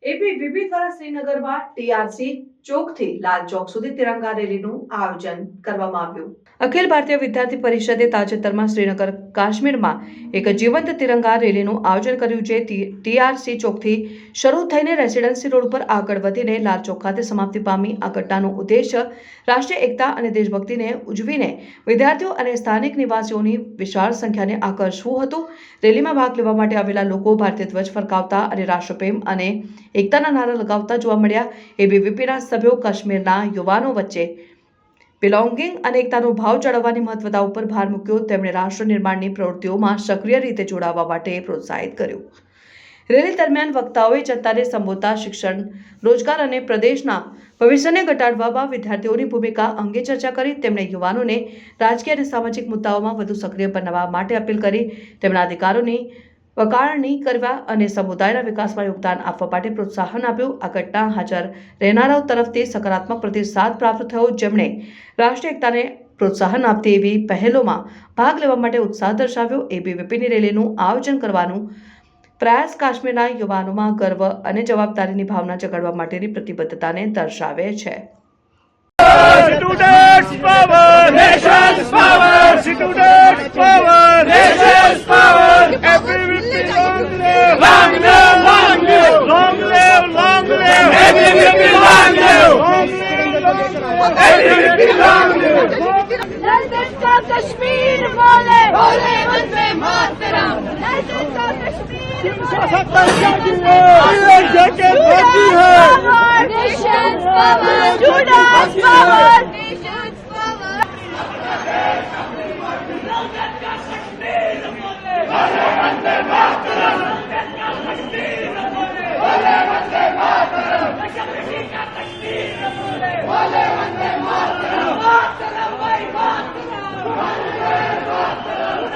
ABVP દ્વારા શ્રીનગરમાં TRC ચોકથી લાલ ચોક સુધી તિરંગા રેલીનું આયોજન કરવામાં આવ્યું। અખિલ ભારતીય વિદ્યાર્થી પરિષદે તાજેતરમાં શ્રીનગર કાશ્મીરમાં એક જીવંત તિરંગા રેલીનું આયોજન કર્યું, જે ટીઆરસી ચોકથી શરૂ થઈને રેસિડેન્સી રોડ પર આગળ વધીને લાલ ચોક ખાતે સમાપ્તિ પામી। આ ઘટનાનો ઉદ્દેશ્ય રાષ્ટ્રીય એકતા અને દેશભક્તિને ઉજવીને વિદ્યાર્થીઓ અને સ્થાનિક નિવાસીઓની વિશાળ સંખ્યાને આકર્ષવું હતું। રેલીમાં ભાગ લેવા માટે આવેલા લોકો ભારતીય ધ્વજ ફરકાવતા અને રાષ્ટ્રપ્રેમ અને એકતાના નારા લગાવતા જોવા મળ્યા। એબીવીપીના સભ્યો કાશ્મીરના યુવાનો વચ્ચે બિલોંગિંગ અને એકતાનો ભાવ જાળવવાની મહત્વતા ઉપર ભાર મૂક્યો। તેમણે રાષ્ટ્ર નિર્માણની પ્રવૃત્તિઓમાં સક્રિય રીતે જોડાવા માટે પ્રોત્સાહિત કર્યું। રેલી દરમિયાન વક્તાઓએ જનતાને સંબોધતા શિક્ષણ, રોજગાર અને પ્રદેશના ભવિષ્યને ઘટાડવામાં વિદ્યાર્થીઓની ભૂમિકા અંગે ચર્ચા કરી। તેમણે યુવાનોને રાજકીય અને સામાજિક મુદ્દાઓમાં વધુ સક્રિય બનવા માટે અપીલ કરી। તેમના અધિકારોની વકાળણી કરવા અને સમુદાયના વિકાસમાં યોગદાન આપવા માટે પ્રોત્સાહન આપ્યું। આ ઘટના હાજર રહેનારાઓ તરફથી સકારાત્મક પ્રતિસાદ પ્રાપ્ત થયો, જેમણે રાષ્ટ્રીય એકતાને પ્રોત્સાહન આપતી એવી પહેલોમાં ભાગ લેવા માટે ઉત્સાહ દર્શાવ્યો। એબીવીપીની રેલીનું આયોજન કરવાનું પ્રયાસ કાશ્મીરના યુવાનોમાં ગર્વ અને જવાબદારીની ભાવના જગાડવા માટેની પ્રતિબદ્ધતાને દર્શાવે છે। Students power, nation's power. Students power, nation's power. ABVP long live, long live, long live, long live, long live. ABVP long live, long live, ABVP long live. Legends of Kashmir बोले, बोले Vande Mataram. Legends of Kashmir बोले, nation's power, students power, nation's power. Vande